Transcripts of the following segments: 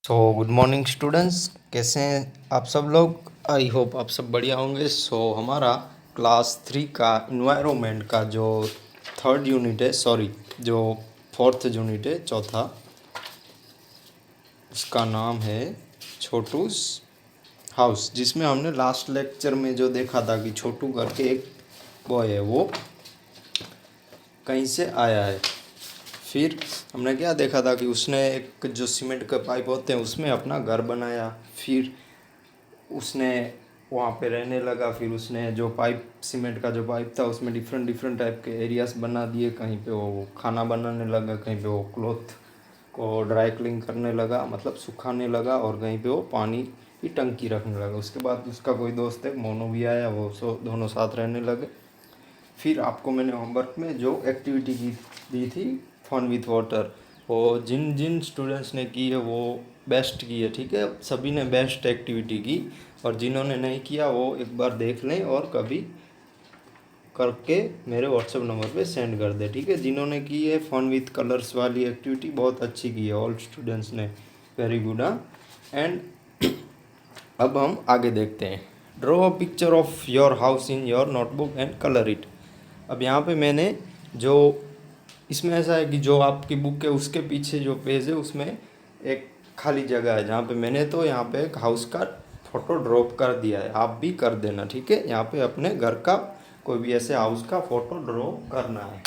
Good morning students, कैसे हैं आप सब लोग। आई होप आप सब बढ़िया होंगे। हमारा क्लास 3 का इन्वायरमेंट का जो थर्ड यूनिट है, सॉरी जो फोर्थ यूनिट है, चौथा, उसका नाम है छोटूस हाउस, जिसमें हमने लास्ट लेक्चर में जो देखा था कि छोटू करके एक बॉय है, वो कहीं से आया है। फिर हमने क्या देखा था कि उसने एक जो सीमेंट के पाइप होते हैं उसमें अपना घर बनाया। फिर उसने वहाँ पे रहने लगा। फिर उसने जो पाइप, सीमेंट का जो पाइप था, उसमें डिफरेंट डिफरेंट टाइप के एरियाज बना दिए। कहीं पे वो खाना बनाने लगा, कहीं पे वो क्लॉथ को ड्राई क्लीन करने लगा, मतलब सुखाने लगा, और कहीं पे वो पानी की टंकी रखने लगा। उसके बाद उसका कोई दोस्त है, मोनू भी आया, वो दोनों साथ रहने लगे। फिर आपको मैंने होमवर्क में जो एक्टिविटी की दी थी, फन विथ वाटर, वो जिन जिन स्टूडेंट्स ने की है वो बेस्ट की है, ठीक है। सभी ने बेस्ट एक्टिविटी की, और जिन्होंने नहीं किया वो एक बार देख लें और कभी करके मेरे व्हाट्सएप नंबर पे सेंड कर दे, ठीक है। जिन्होंने की है फन विथ कलर्स वाली एक्टिविटी, बहुत अच्छी की है ऑल स्टूडेंट्स ने, वेरी गुड। एंड अब हम आगे देखते हैं। Draw a picture of your house in your notebook and colour it. अब यहाँ पे मैंने जो, इसमें ऐसा है कि जो आपकी बुक है उसके पीछे जो पेज है उसमें एक खाली जगह है, जहाँ पे मैंने तो यहाँ पे एक हाउस का फ़ोटो ड्रॉप कर दिया है। आप भी कर देना, ठीक है। यहाँ पे अपने घर का कोई भी ऐसे हाउस का फ़ोटो ड्रॉ करना है।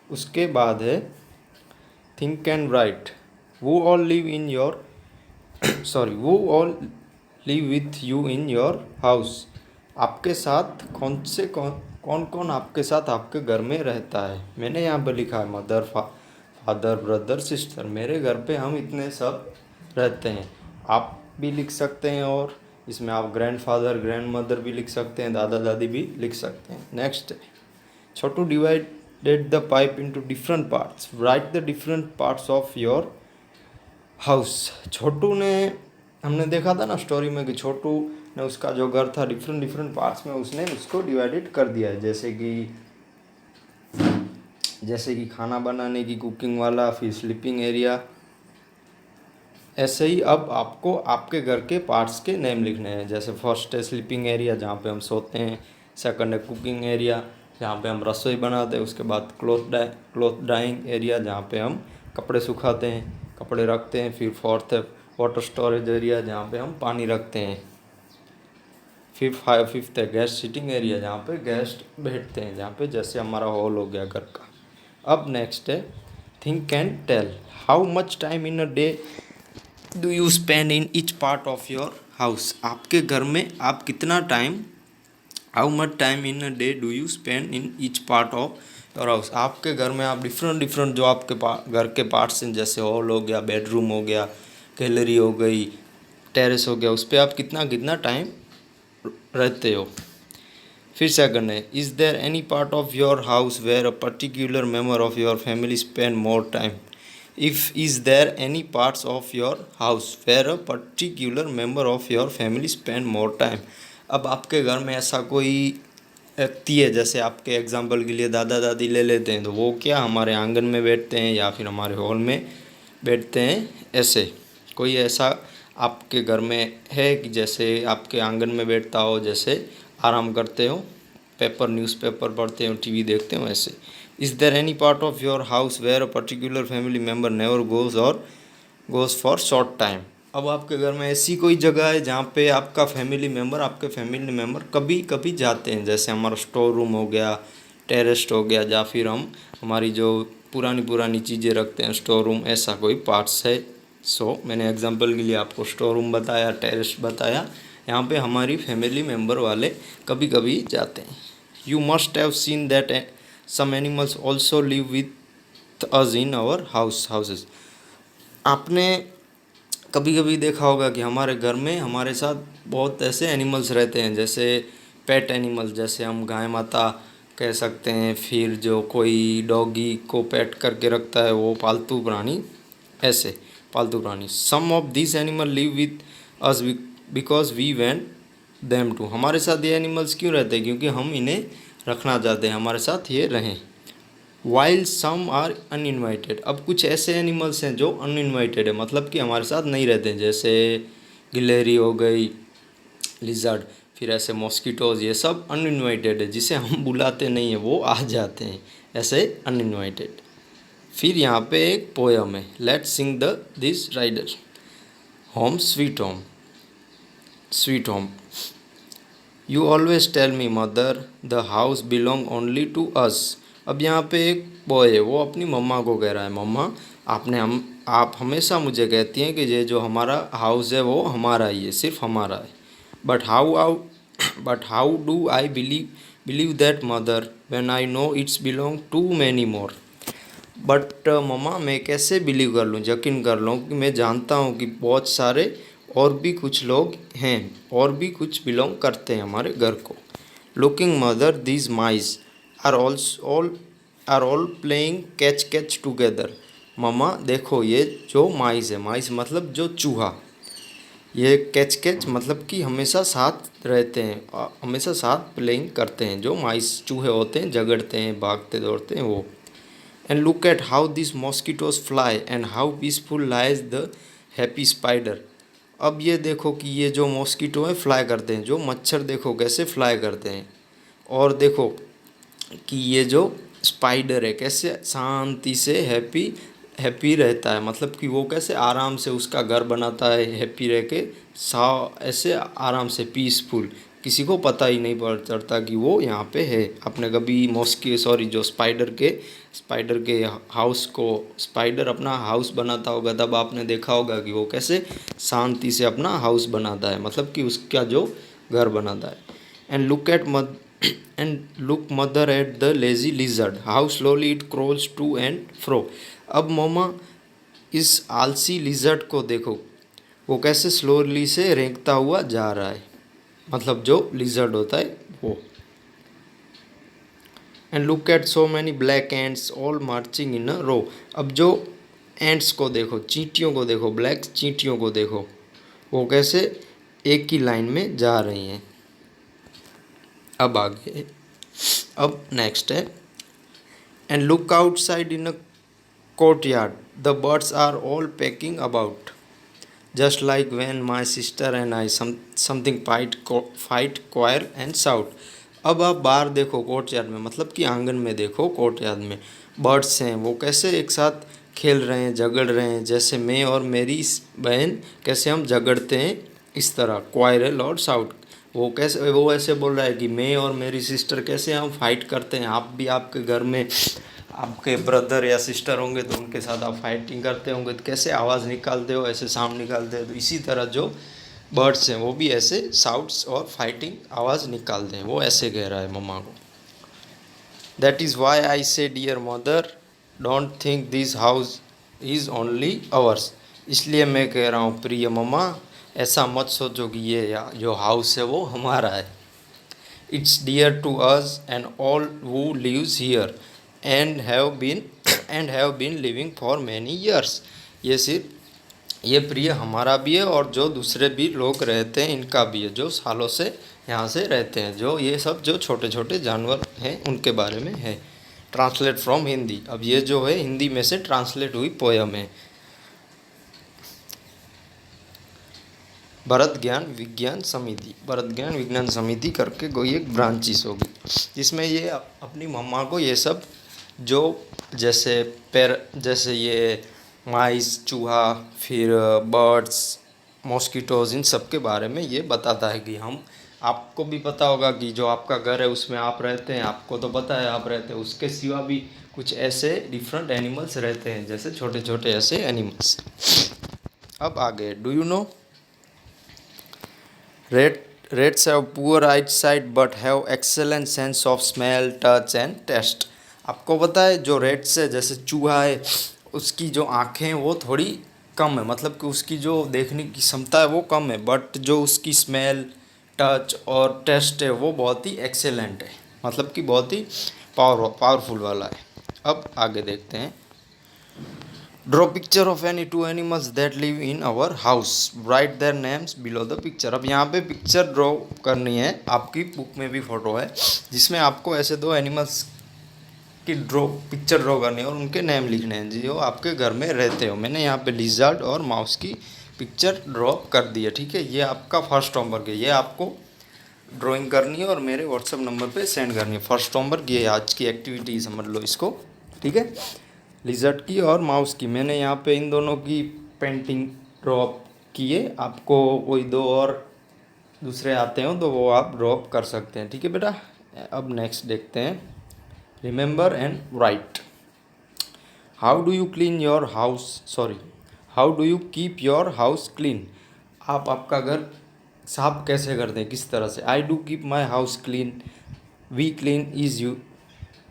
उसके बाद है थिंक एंड राइट। वो all live in your sorry वो all live with you in your house. आपके साथ कौन कौन आपके साथ आपके घर में रहता है। मैंने यहाँ पर लिखा है मदर, फादर, ब्रदर, सिस्टर। मेरे घर पे हम इतने सब रहते हैं। आप भी लिख सकते हैं, और इसमें आप ग्रैंडफादर, ग्रैंडमदर भी लिख सकते हैं, दादा दादी भी लिख सकते हैं। Next, Chhotu divided the pipe into different parts. Right the different parts of your house. Chhotu ने, हमने देखा था ना स्टोरी में कि छोटू ने उसका जो घर था डिफरेंट डिफरेंट पार्ट्स में उसने उसको डिवाइडेड कर दिया है, जैसे कि खाना बनाने की, कुकिंग वाला, फिर स्लीपिंग एरिया। ऐसे ही अब आपको आपके घर के पार्ट्स के नेम लिखने हैं। जैसे फर्स्ट है स्लीपिंग एरिया, जहाँ पे हम सोते हैं। सेकंड है कुकिंग एरिया, जहाँ पे हम रसोई बनाते हैं। उसके बाद क्लॉथ ड्राइंग एरिया, जहाँ पे हम कपड़े सुखाते हैं, कपड़े रखते हैं। फिर फोर्थ है वाटर स्टोरेज एरिया, जहाँ पे हम पानी रखते हैं। फिफ्थ है गेस्ट सिटिंग एरिया, जहाँ पे गेस्ट बैठते हैं, जहाँ पे जैसे हमारा हॉल हो गया घर का। अब नेक्स्ट है think and tell. How much time in a day do you spend in each part of your house. आपके घर में आप कितना time, how much time in a day do you spend in each part of your house. आपके घर में आप different different जो आपके घर के पार्ट्स हैं, जैसे हॉल हो गया, बेडरूम हो गया, गैलरी हो गई, टेरेस हो गया, उस पर आप कितना कितना टाइम रहते हो। फिर सेकंड है, is there any part of your house where a particular member of your family spend more time. If is there any parts of your house where a particular member of your family spend more time. अब आपके घर में ऐसा कोई व्यक्ति है, जैसे आपके एग्जाम्पल के लिए दादा दादी ले लेते हैं, तो वो क्या हमारे आंगन में बैठते हैं या फिर हमारे हॉल में बैठते हैं। ऐसे कोई ऐसा आपके घर में है कि जैसे आपके आंगन में बैठता हो, जैसे आराम करते हो, पेपर न्यूज़पेपर पढ़ते हो, टीवी देखते हो, ऐसे। Is there any part of your house where a particular family member never goes for short time. अब आपके घर में ऐसी कोई जगह है जहाँ पे आपका आपके फैमिली मेम्बर कभी कभी जाते हैं, जैसे हमारा स्टोर रूम हो गया, टेरेस्ट हो गया, या फिर हम हमारी जो पुरानी पुरानी चीज़ें रखते हैं स्टोर रूम, ऐसा कोई पार्ट्स है। मैंने एग्जांपल के लिए आपको स्टोर रूम बताया, टेरेस बताया। यहाँ पे हमारी फैमिली मेम्बर वाले कभी कभी जाते हैं। You must have seen that some animals also live with us in our houses. आपने कभी कभी देखा होगा कि हमारे घर में हमारे साथ बहुत ऐसे एनिमल्स रहते हैं, जैसे पेट एनिमल्स, जैसे हम गाय माता कह सकते हैं। फिर जो कोई डॉगी को पेट करके रखता है, वो पालतू प्राणी, ऐसे पालतू प्राणी। Some of this animal live with us because we went them to. हमारे साथ ये एनिमल्स क्यों रहते हैं, क्योंकि हम इन्हें रखना चाहते हैं, हमारे साथ ये रहें। While some are uninvited. अब कुछ ऐसे एनिमल्स हैं जो अनइनवाइटेड है, मतलब कि हमारे साथ नहीं रहते हैं, जैसे गिलहरी हो गई, लिजर्ड, फिर ऐसे मॉस्किटोज, ये सब अनइनवाइटेड है, जिसे हम बुलाते नहीं हैं वो आ जाते हैं, ऐसे अनइनवाइटेड। फिर यहाँ पे एक पोयम है, let's sing the this rider. Home sweet home, sweet home. You always tell me mother the house belong only to us. अब यहाँ पे एक बॉय है, वो अपनी मम्मा को कह रहा है, मम्मा आप हमेशा मुझे कहती हैं कि ये जो हमारा हाउस है वो हमारा ही है, सिर्फ हमारा है। But how do I believe that mother when I know it's belong to many more. But मम्मा मैं कैसे बिलीव कर लूँ, यकीन कर लूँ कि मैं जानता हूँ कि बहुत सारे और भी कुछ लोग हैं, और भी कुछ बिलोंग करते हैं हमारे घर को। Looking mother these mice are all playing catch catch together. मम्मा देखो ये जो माइस है, माइस मतलब जो चूहा, ये कैच कैच मतलब कि हमेशा साथ रहते हैं, हमेशा साथ प्लेइंग करते हैं, जो माइस चूहे होते हैं, झगड़ते हैं, भागते दौड़ते हैं वो। And look at how these mosquitoes fly and how peaceful lies the happy spider। अब ये देखो कि ये जो मॉस्किटो है फ्लाई करते हैं, जो मच्छर देखो कैसे फ्लाई करते हैं, और देखो कि ये जो स्पाइडर है कैसे शांति से हैप्पी रहता है, मतलब कि वो कैसे आराम से उसका घर बनाता है, हैप्पी रह के सा ऐसे आराम से पीसफुल, किसी को पता ही नहीं पड़ चलता कि वो यहाँ पे है। आपने कभी जो स्पाइडर के हाउस को, स्पाइडर अपना हाउस बनाता होगा, तब आपने देखा होगा कि वो कैसे शांति से अपना हाउस बनाता है, मतलब कि उसका जो घर बनाता है। And look mother at the lazy lizard how slowly it crawls to and fro. अब मम्मा इस आलसी लिजर्ड को देखो, वो कैसे स्लोली से रेंगता हुआ जा रहा है, मतलब जो लिजर्ड होता है वो। And look at so many black ants all marching in a row. अब जो एंड्स को देखो, चींटियों को देखो, ब्लैक चींटियों को देखो, वो कैसे एक ही लाइन में जा रही हैं। अब आगे, अब नेक्स्ट है, and look outside in a courtyard the birds are all pecking about just like when my sister and I something fight choir and shout. अब आप बाहर देखो कोर्टयार्ड में, मतलब कि आंगन में देखो, कोर्टयार्ड में बर्ड्स हैं, वो कैसे एक साथ खेल रहे हैं, झगड़ रहे हैं, जैसे मैं और मेरी बहन कैसे हम झगड़ते हैं, इस तरह क्वायरल और साउट। वो ऐसे बोल रहा है कि मैं और मेरी सिस्टर कैसे हम फाइट करते हैं, आप भी आपके घर में आपके ब्रदर या सिस्टर होंगे तो उनके साथ आप फाइटिंग करते होंगे, तो कैसे आवाज़ निकालते हो, ऐसे साउंड निकालते हो, तो इसी तरह जो बर्ड्स हैं वो भी ऐसे साउंड्स और फाइटिंग आवाज़ निकालते हैं, वो ऐसे कह रहा है मम्मा को। That is why I say dear mother don't think this house is only ours. इसलिए मैं कह रहा हूँ प्रिय मम्मा, ऐसा मत सोचो कि ये जो हाउस है वो हमारा है। It's dear to us and all who lives here and have been living for many years. ये प्रिय हमारा भी है, और जो दूसरे भी लोग रहते हैं इनका भी है, जो सालों से यहाँ से रहते हैं, जो ये सब जो छोटे छोटे जानवर हैं उनके बारे में है। Translate from Hindi. अब ये जो है हिंदी में से ट्रांसलेट हुई पोयम है। भरत ज्ञान विज्ञान समिति करके कोई एक ब्रांचिस होगी, जिसमें ये अपनी मम्मा को ये सब जो जैसे ये माइस, चूहा, फिर बर्ड्स, मॉस्किटोज, इन सब के बारे में ये बताता है कि आपको भी पता होगा कि जो आपका घर है उसमें आप रहते हैं, आपको तो पता है आप रहते हैं, उसके सिवा भी कुछ ऐसे डिफरेंट एनिमल्स रहते हैं, जैसे छोटे छोटे ऐसे एनिमल्स। अब आगे, do you know Rats have poor eyesight but have excellent sense of smell, touch and taste। आपको पता है जो रेट्स है, जैसे चूहा है, उसकी जो आँखें हैं वो थोड़ी कम है, मतलब कि उसकी जो देखने की क्षमता है वो कम है, बट जो उसकी स्मेल, टच और टेस्ट है वो बहुत ही एक्सेलेंट है, मतलब कि बहुत ही पावरफुल वाला है। अब आगे देखते हैं। Draw picture of any two animals that live in our house, write their names below the picture. अब यहाँ पे पिक्चर ड्रॉ करनी है, आपकी बुक में भी फोटो है, जिसमें आपको ऐसे दो एनिमल्स की पिक्चर ड्रॉ करनी है और उनके नेम लिखने हैं जो आपके घर में रहते हो। मैंने यहाँ पे लिजर्ड और माउस की पिक्चर ड्रॉ कर दी है, ठीक है। ये आपका फर्स्ट होमवर्क है, ये आपको ड्राइंग करनी है और मेरे व्हाट्सअप नंबर पे सेंड करनी है। फर्स्ट होमवर्क ये आज की एक्टिविटी समझ लो इसको, ठीक है। लिजर्ड की और माउस की मैंने यहाँ पे इन दोनों की पेंटिंग ड्रॉ की है। आपको कोई दो और दूसरे आते हो तो वो आप ड्रॉ कर सकते हैं, ठीक है बेटा। अब नेक्स्ट देखते हैं, remember and right. How do you clean your house, sorry, how do you keep your house clean. आप आपका घर साफ कैसे करते हैं, किस तरह से। I do keep my house clean, we clean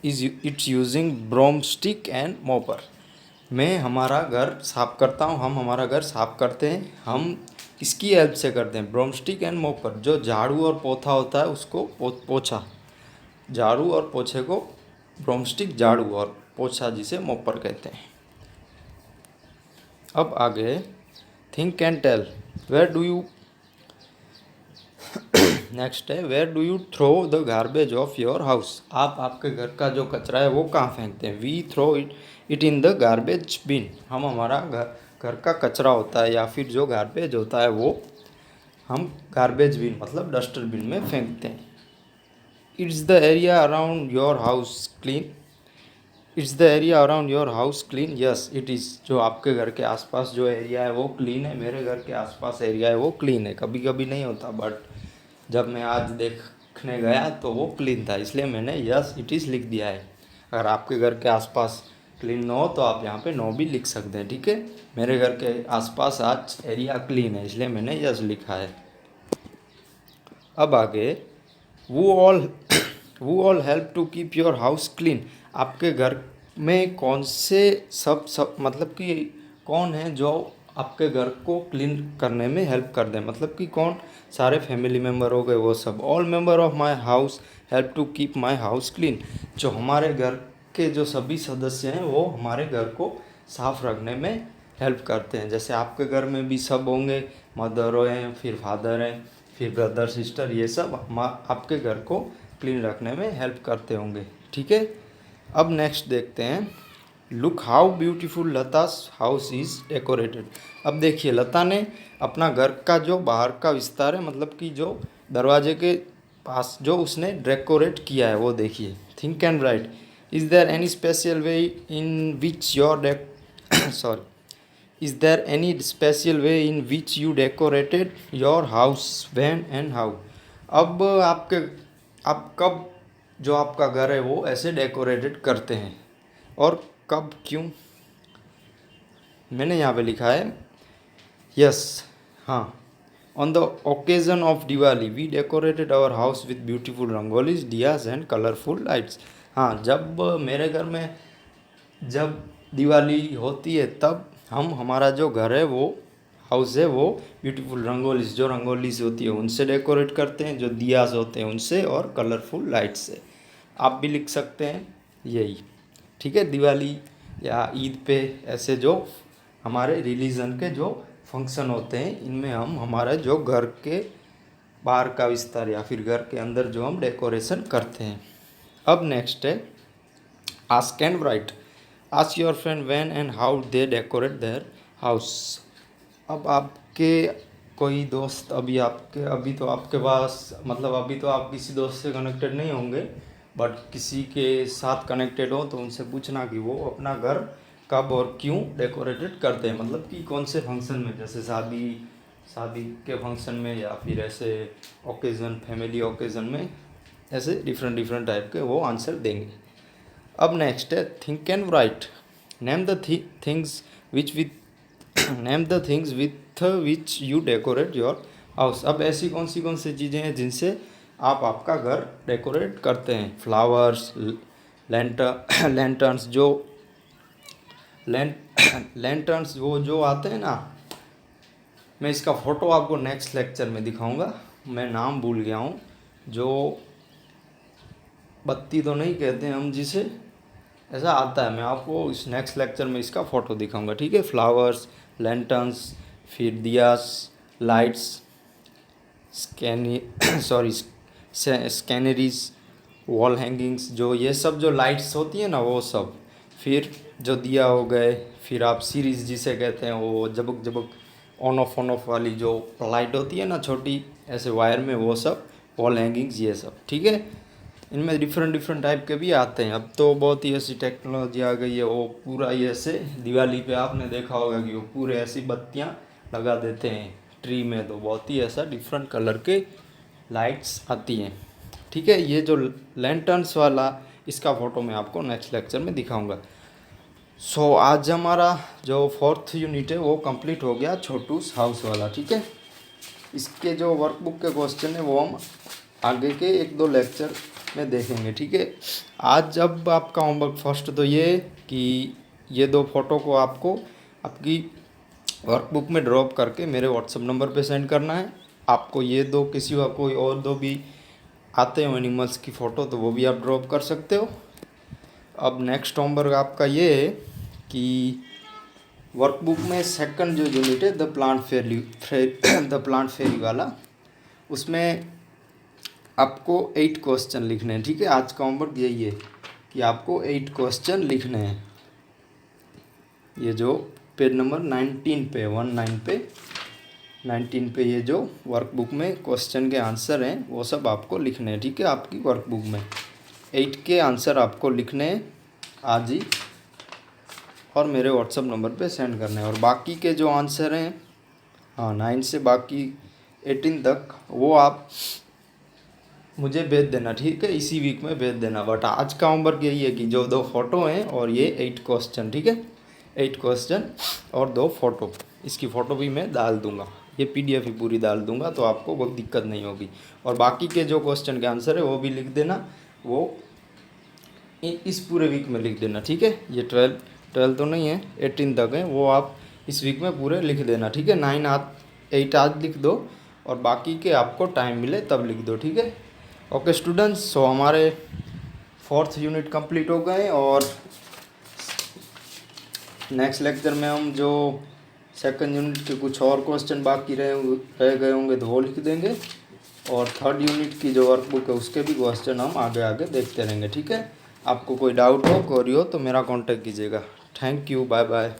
its using broom stick and mopper. मैं हमारा घर साफ करता हूँ, हम हमारा घर साफ करते हैं, हम इसकी हेल्प से करते हैं, ब्रोम स्टिक एंड मोपर। जो झाड़ू और पोछा होता है उसको पोछा, झाड़ू और पोछे को ब्रोम स्टिक झाड़ू और पोछा जिसे मोपर कहते हैं। अब आगे think and tell, where do you next है, where do you throw the garbage of your house. आप आपके घर का जो कचरा है वो कहाँ फेंकते हैं। We throw it in the garbage bin. हम हमारा घर का कचरा होता है या फिर जो गार्बेज होता है वो हम गार्बेज बिन मतलब डस्टर बिन में फेंकते हैं। It's the area around your house clean, it's the area around your house clean, yes it is. जो आपके घर के आसपास जो एरिया है वो क्लीन है। मेरे घर के आसपास एरिया है वो क्लीन है। कभी कभी नहीं होता, बट जब मैं आज देखने गया तो वो क्लीन था, इसलिए मैंने यस इट इज़ लिख दिया है। अगर आपके घर के आसपास क्लीन ना हो तो आप यहाँ पे नो भी लिख सकते हैं, ठीक है। मेरे घर के आसपास आज एरिया क्लीन है इसलिए मैंने यस लिखा है। अब आगे वो all help to keep your house clean. आपके घर में कौन से सब मतलब कि कौन है जो आपके घर को क्लीन करने में हेल्प कर दें, मतलब कि कौन सारे फैमिली मेम्बर हो गए वो सब। All member of my house help to keep my house clean. जो हमारे घर के जो सभी सदस्य हैं वो हमारे घर को साफ रखने में हेल्प करते हैं। जैसे आपके घर में भी सब होंगे, मदर हैं, फिर फादर हैं, फिर ब्रदर सिस्टर, ये सब आपके घर को क्लीन रखने में हेल्प करते होंगे, ठीक है। अब नेक्स्ट देखते हैं, look how beautiful Lata's house is decorated. अब देखिए लता ने अपना घर का जो बाहर का विस्तार है मतलब कि जो दरवाजे के पास जो उसने डेकोरेट किया है वो देखिए। Think and write, is there any special way in which your sorry is there any special way in which you decorated your house, when and how. अब आप कब जो आपका घर है वो ऐसे डेकोरेटेड करते हैं और कब क्यों। मैंने यहाँ पे लिखा है यस, हाँ, on the occasion of Diwali we decorated our house with beautiful rangolis, diyas and colourful lights. हाँ, जब मेरे घर में जब दिवाली होती है तब हम हमारा जो घर है वो हाउस है वो ब्यूटीफुल रंगोलीज जो रंगोलीज होती है उनसे डेकोरेट करते हैं, जो दियाज होते हैं उनसे, और कलरफुल लाइट से। आप भी लिख सकते हैं यही, ठीक है। दिवाली या ईद पे ऐसे जो हमारे रिलीजन के जो फंक्शन होते हैं इनमें हम हमारा जो घर के बाहर का विस्तार या फिर घर के अंदर जो हम डेकोरेशन करते हैं। अब नेक्स्ट है ask and right. Ask your friend when and how they decorate their house. अब आपके कोई दोस्त अभी तो आपके पास मतलब अभी तो आप किसी दोस्त से कनेक्टेड नहीं होंगे, बट किसी के साथ कनेक्टेड हो तो उनसे पूछना कि वो अपना घर कब और क्यों डेकोरेटेड करते हैं, मतलब कि कौन से फंक्शन में, जैसे शादी के फंक्शन में या फिर ऐसे ओकेज़न फैमिली ओकेज़न में, ऐसे डिफरेंट टाइप के वो आंसर देंगे। अब नेक्स्ट है think and right. Name the things with which you decorate your house. अब ऐसी कौन सी चीज़ें हैं जिनसे आप आपका घर डेकोरेट करते हैं। फ्लावर्स, लैंटर्न्स लैंटर्न्स वो जो आते हैं ना, मैं इसका फ़ोटो आपको नेक्स्ट लेक्चर में दिखाऊंगा। मैं नाम भूल गया हूँ, जो बत्ती तो नहीं कहते हैं हम जिसे, ऐसा आता है। मैं आपको इस नेक्स्ट लेक्चर में इसका फ़ोटो दिखाऊंगा, ठीक है। फ्लावर्स, लैंटर्न्स, फिर दियास, लाइट्स, स्कैनरीज, वॉल हैंगिंग्स, जो ये सब जो लाइट्स होती है ना वो सब, फिर जो दिया हो गए, फिर आप सीरीज़ जिसे कहते हैं वो जबक जबक ऑन ऑफ वाली जो लाइट होती है ना छोटी ऐसे वायर में, वो सब वॉल हैंगिंग्स ये सब, ठीक है। इनमें डिफरेंट डिफरेंट टाइप के भी आते हैं। अब तो बहुत ही ऐसी टेक्नोलॉजी आ गई है, वो पूरा ये ऐसे दिवाली पे आपने देखा होगा कि वो पूरे ऐसी बत्तियां लगा देते हैं ट्री में, तो बहुत ही ऐसा डिफरेंट कलर के लाइट्स आती हैं, ठीक है। ये जो लैंटर्न्स वाला, इसका फ़ोटो मैं आपको नेक्स्ट लेक्चर में दिखाऊंगा। सो आज हमारा जो 4th यूनिट है वो कंप्लीट हो गया, छोटूस हाउस वाला, ठीक है। इसके जो वर्कबुक के क्वेश्चन है वो हम आगे के 1-2 लेक्चर में देखेंगे, ठीक है। आज अब आपका होमवर्क फर्स्ट तो ये कि ये 2 फोटो को आपको आपकी वर्कबुक में ड्रॉप करके मेरे व्हाट्सएप नंबर पे सेंड करना है। आपको ये 2 किसी और कोई और 2 भी आते हो एनिमल्स की फ़ोटो तो वो भी आप ड्रॉप कर सकते हो। अब नेक्स्ट होमवर्क आपका ये है कि वर्कबुक में सेकंड जो यूनिट है द प्लांट फेरी वाला, उसमें आपको 8 क्वेश्चन लिखने हैं, ठीक है। आज का होमवर्क यही है कि आपको 8 क्वेश्चन लिखने हैं। ये जो पेज नंबर 19 पे 19 पे ये जो वर्कबुक में क्वेश्चन के आंसर हैं वो सब आपको लिखने हैं, ठीक है। आपकी वर्कबुक में 8 के आंसर आपको लिखने हैं आज ही और मेरे व्हाट्सएप नंबर पे सेंड करने हैं। और बाकी के जो आंसर हैं, हाँ 9 से बाकी 18 तक, वो आप मुझे भेज देना, ठीक है। इसी वीक में भेज देना। बट आज का होमवर्क यही है कि जो 2 फोटो हैं और ये 8 क्वेश्चन, ठीक है। 8 क्वेश्चन और 2 फोटो, इसकी फ़ोटो भी मैं डाल दूंगा, ये PDF ही पूरी डाल दूंगा, तो आपको कोई दिक्कत नहीं होगी। और बाकी के जो क्वेश्चन के आंसर है वो भी लिख देना, वो इस पूरे वीक में लिख देना, ठीक है। ये 12 तो नहीं है, 18 तक है, वो आप इस वीक में पूरे लिख देना, ठीक है। 8 आज लिख दो और बाकी के आपको टाइम मिले तब लिख दो, ठीक है। ओके स्टूडेंट्स, सो हमारे 4th यूनिट कंप्लीट हो गए और नेक्स्ट लेक्चर में हम जो 2nd यूनिट के कुछ और क्वेश्चन बाकी रह गए होंगे तो वो लिख देंगे, और 3rd यूनिट की जो वर्कबुक है उसके भी क्वेश्चन हम आगे आगे देखते रहेंगे, ठीक है। आपको कोई डाउट हो, क्वेरी हो तो मेरा कांटेक्ट कीजिएगा। Thank you, bye bye.